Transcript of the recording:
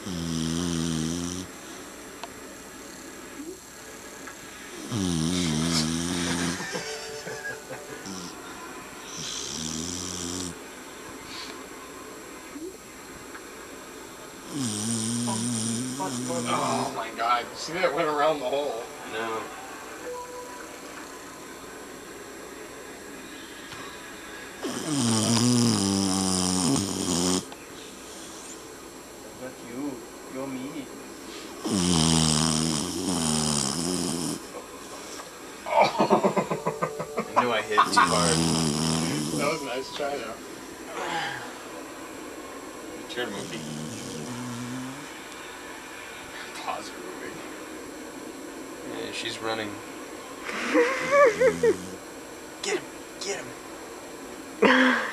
Oh my god, see that went around the hole? I know. Not you. You're me. I knew I hit too hard. That was a nice try though. Turn movie. Pause for moving. Yeah, she's running. Get him! Get him!